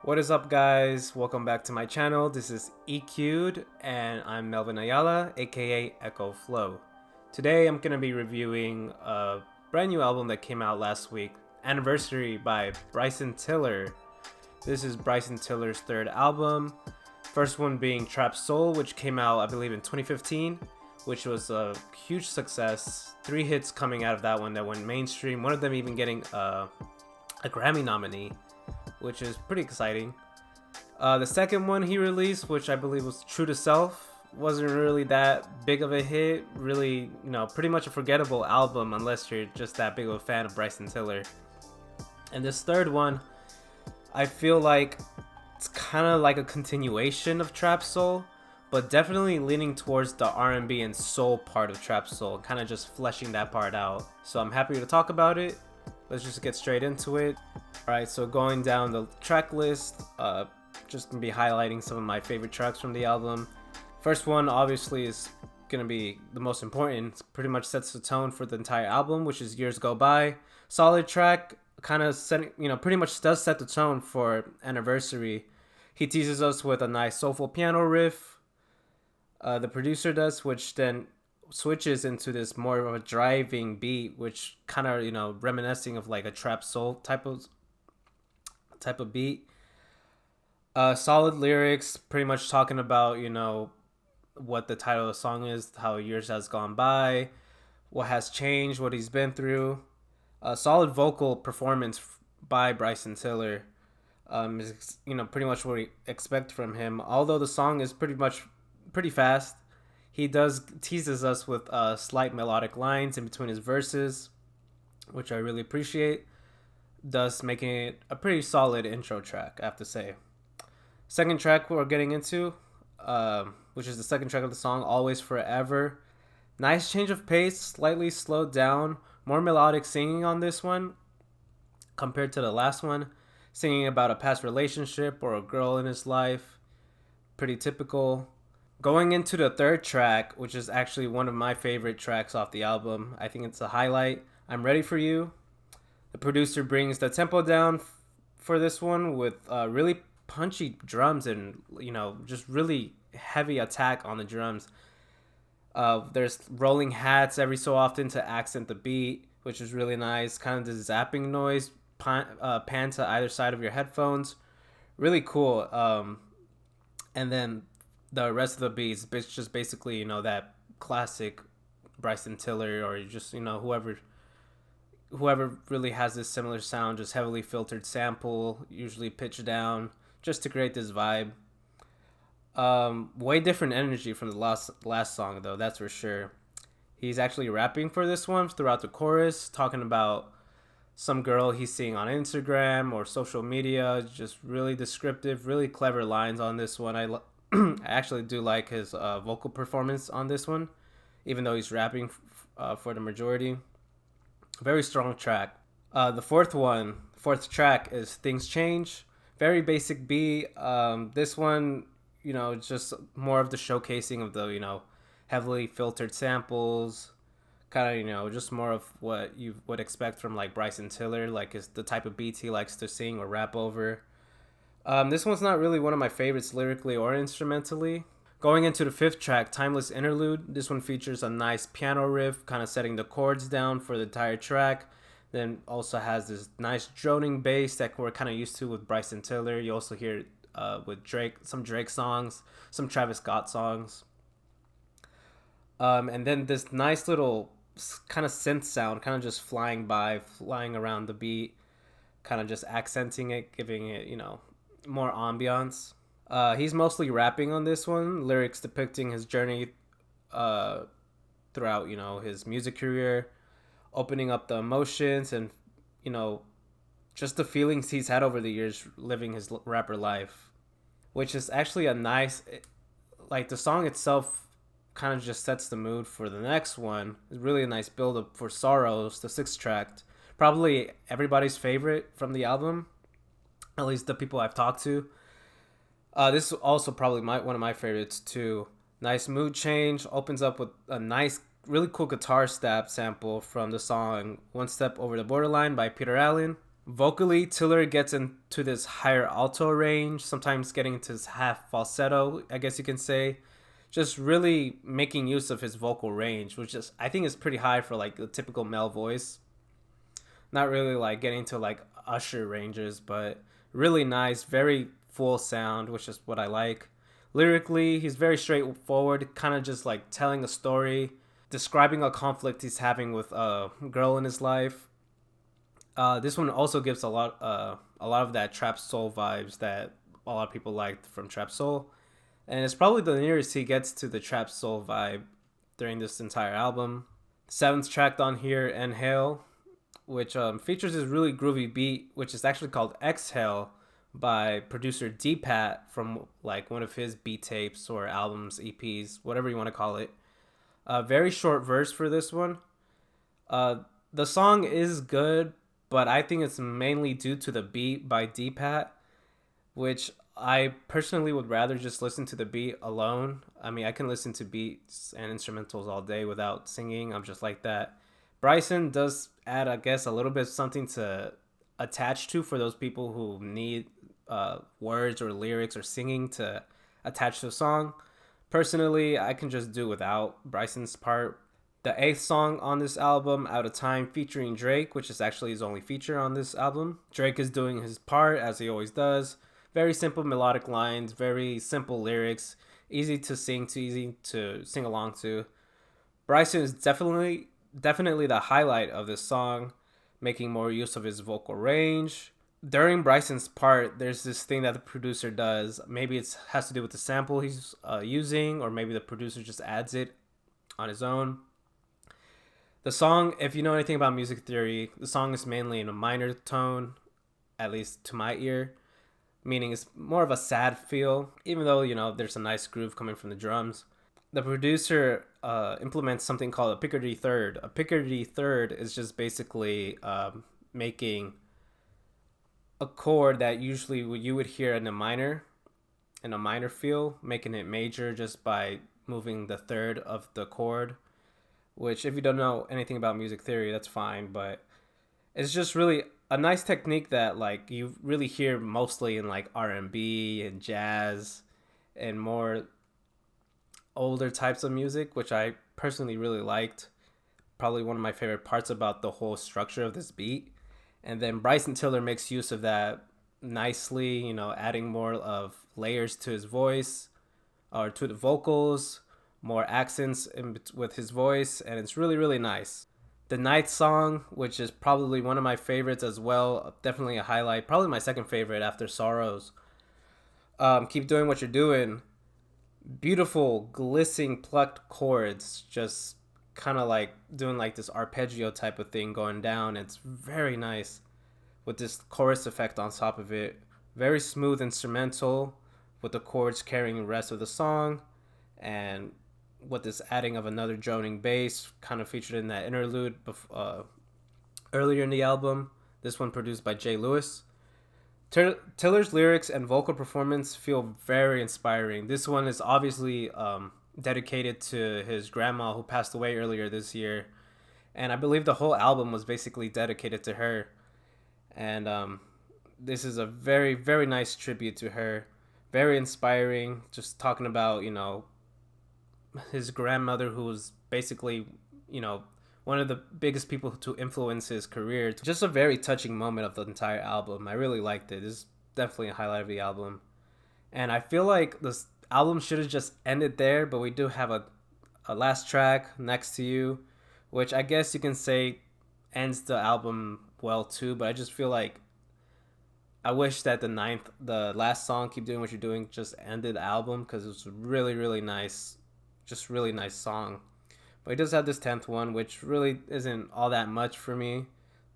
What is up, guys? Welcome back to my channel. This is EQ'd and I'm Melvin Ayala, aka Echo Flow. Today I'm going to be reviewing a brand new album that came out last week, Anniversary by Bryson Tiller. This is Bryson Tiller's third album. First one being Trapsoul, which came out I believe in 2015, which was a huge success. 3 hits coming out of that one that went mainstream, one of them even getting a Grammy nominee, which is pretty exciting. The second one he released, which I believe was True to Self, wasn't really that big of a hit. Really, pretty much a forgettable album unless you're just that big of a fan of Bryson Tiller. And this third one, I feel like it's kind of like a continuation of Trapsoul, but definitely leaning towards the R&B and soul part of Trapsoul, kind of just fleshing that part out. So I'm happy to talk about it. Let's just get straight into it. Alright, so going down the track list, just gonna be highlighting some of my favorite tracks from the album. First one obviously is gonna be the most important. It pretty much sets the tone for the entire album, which is Years Go By. Solid track, kind of setting, pretty much does set the tone for Anniversary. He teases us with a nice soulful piano riff. The producer does, which then switches into this more of a driving beat, which kind of reminiscing of like a trap soul type of beat. Solid lyrics, pretty much talking about what the title of the song is, how years has gone by, what has changed, what he's been through. Solid vocal performance by Bryson Tiller. Is pretty much what we expect from him, although the song is pretty fast. He does teases us with slight melodic lines in between his verses, which I really appreciate, thus making it a pretty solid intro track, I have to say. Second track we're getting into, which is the second track of the song, Always Forever. Nice change of pace, slightly slowed down, more melodic singing on this one compared to the last one. Singing about a past relationship or a girl in his life. Pretty typical. Going into the third track, which is actually one of my favorite tracks off the album. I think it's a highlight. I'm Ready For You. The producer brings the tempo down for this one with really punchy drums and, just really heavy attack on the drums. There's rolling hats every so often to accent the beat, which is really nice. Kind of this zapping noise, pan to either side of your headphones. Really cool. And then the rest of the beats, it's just basically, that classic Bryson Tiller or just, whoever really has this similar sound, just heavily filtered sample, usually pitched down, just to create this vibe. Way different energy from the last song, though, that's for sure. He's actually rapping for this one throughout the chorus, talking about some girl he's seeing on Instagram or social media. Just really descriptive, really clever lines on this one. I actually do like his vocal performance on this one, even though he's rapping for the majority. Very strong track. The fourth track is Things Change. Very basic beat. This one, just more of the showcasing of the, heavily filtered samples. Kind of, just more of what you would expect from like Bryson Tiller, like is the type of beats he likes to sing or rap over. This one's not really one of my favorites lyrically or instrumentally. Going into the fifth track, Timeless Interlude. This one features a nice piano riff, kind of setting the chords down for the entire track. Then also has this nice droning bass that we're kind of used to with Bryson Tiller. You also hear it with Drake, some Drake songs, some Travis Scott songs. And then this nice little kind of synth sound, kind of just flying around the beat, kind of just accenting it, giving it, more ambiance. He's mostly rapping on this one, lyrics depicting his journey throughout, his music career, opening up the emotions and, just the feelings he's had over the years living his rapper life, which is actually a nice, like the song itself kind of just sets the mood for the next one. It's really a nice build up for Sorrows, the sixth track. Probably everybody's favorite from the album, at least the people I've talked to. This is also probably one of my favorites too. Nice mood change, opens up with a nice, really cool guitar stab sample from the song One Step Over the Borderline by Peter Allen. Vocally, Tiller gets into this higher alto range, sometimes getting into his half falsetto, I guess you can say. Just really making use of his vocal range, which is I think is pretty high for like a typical male voice. Not really like getting to like Usher ranges, but really nice, very full sound, which is what I like. Lyrically, he's very straightforward, kind of just like telling a story, describing a conflict he's having with a girl in his life. This one also gives a lot of that trap soul vibes that a lot of people liked from trap soul, and it's probably the nearest he gets to the trap soul vibe during this entire album. Seventh track on here, Inhale, which features this really groovy beat, which is actually called Exhale by producer D-Pat from like one of his beat tapes or albums, EPs, whatever you want to call it. A very short verse for this one. Uh, the song is good, but I think it's mainly due to the beat by D-Pat, which I personally would rather just listen to the beat alone. I mean, I can listen to beats and instrumentals all day without singing. I'm just like that. Bryson does add, I guess, a little bit of something to attach to for those people who need words or lyrics or singing to attach to a song. Personally, I can just do without Bryson's part. The eighth song on this album, Out of Time, featuring Drake, which is actually his only feature on this album. Drake is doing his part as he always does. Very simple melodic lines, very simple lyrics, easy to sing to, easy to sing along to. Bryson is definitely the highlight of this song, making more use of his vocal range. During Bryson's part, there's this thing that the producer does. Maybe it has to do with the sample he's using, or maybe the producer just adds it on his own. The song, if you know anything about music theory, the song is mainly in a minor tone, at least to my ear, meaning it's more of a sad feel, even though, you know, there's a nice groove coming from the drums. The producer implements something called a Picardy third. A Picardy third is just basically making a chord that usually you would hear in a minor feel, making it major just by moving the third of the chord, which if you don't know anything about music theory, that's fine, but it's just really a nice technique that like you really hear mostly in like R&B and jazz and more older types of music, which I personally really liked. Probably one of my favorite parts about the whole structure of this beat. And then Bryson Tiller makes use of that nicely, you know, adding more of layers to his voice or to the vocals, more accents with his voice, and it's really, really nice. The ninth song, which is probably one of my favorites as well, definitely a highlight, probably my second favorite after Sorrows. Keep Doing What You're Doing. Beautiful, glistening, plucked chords, just kind of like doing like this arpeggio type of thing going down. It's very nice with this chorus effect on top of it. Very smooth instrumental with the chords carrying the rest of the song, and with this adding of another droning bass kind of featured in that interlude earlier in the album. This one produced by Jay Lewis. Tiller's lyrics and vocal performance feel very inspiring. This one is obviously dedicated to his grandma who passed away earlier this year, and I believe the whole album was basically dedicated to her. And this is a very, very nice tribute to her. Very inspiring. Just talking about, you know, his grandmother, who was basically, you know, one of the biggest people to influence his career. Just a very touching moment of the entire album. I really liked it. This is definitely a highlight of the album. And I feel like this album should have just ended there, but we do have a last track, Next to You, which I guess you can say ends the album well too, but I just feel like I wish that the last song, Keep Doing What You're Doing, just ended the album, because it was really, really nice. Just really nice song. But he does have this 10th one, which really isn't all that much for me.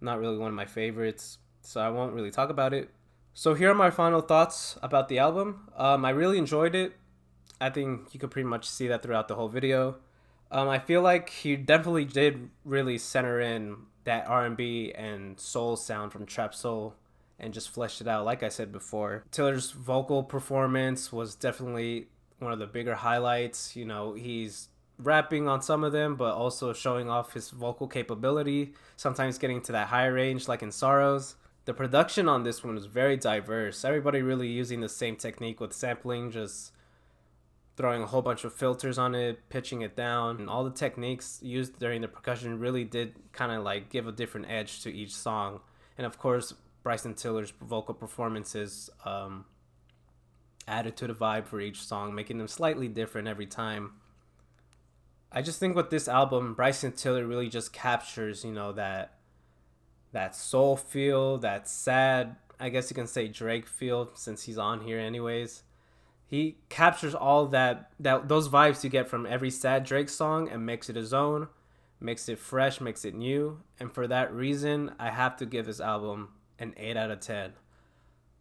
Not really one of my favorites, so I won't really talk about it. So here are my final thoughts about the album. I really enjoyed it. I think you could pretty much see that throughout the whole video. I feel like he definitely did really center in that R&B and soul sound from Trapsoul and just fleshed it out, like I said before. Tiller's vocal performance was definitely one of the bigger highlights. You know, he's rapping on some of them, but also showing off his vocal capability, sometimes getting to that higher range like in Sorrows. The production on this one was very diverse. Everybody really using the same technique with sampling, just throwing a whole bunch of filters on it, pitching it down, and all the techniques used during the percussion really did kind of like give a different edge to each song. And of course, Bryson Tiller's vocal performances added to the vibe for each song, making them slightly different every time. I just think with this album, Bryson Tiller really just captures, you know, that soul feel, that sad, I guess you can say Drake feel, since he's on here anyways. He captures all those vibes you get from every sad Drake song and makes it his own, makes it fresh, makes it new. And for that reason, I have to give this album an 8 out of 10.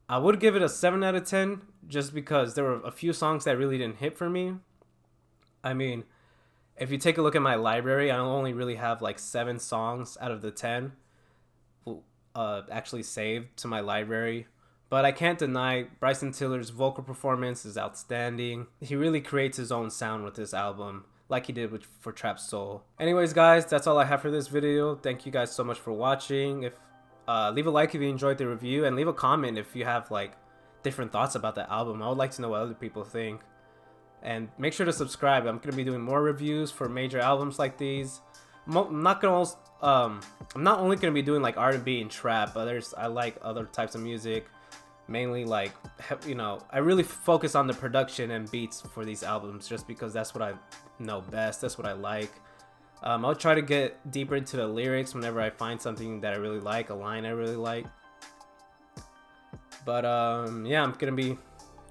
I would give it a 7 out of 10 just because there were a few songs that really didn't hit for me. I mean, if you take a look at my library, I only really have like 7 songs out of the 10 actually saved to my library. But I can't deny Bryson Tiller's vocal performance is outstanding. He really creates his own sound with this album, like he did for Trapsoul. Anyways, guys, that's all I have for this video. Thank you guys so much for watching. Leave a like if you enjoyed the review, and leave a comment if you have like different thoughts about the album. I would like to know what other people think. And make sure to subscribe. I'm gonna be doing more reviews for major albums like these. I'm not only gonna be doing like R&B and trap, but I like other types of music. Mainly like, you know, I really focus on the production and beats for these albums just because that's what I know best. That's what I like. I'll try to get deeper into the lyrics whenever I find something that I really like, a line I really like. But yeah, I'm gonna be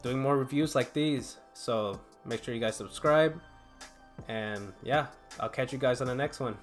doing more reviews like these, so make sure you guys subscribe. And yeah, I'll catch you guys on the next one.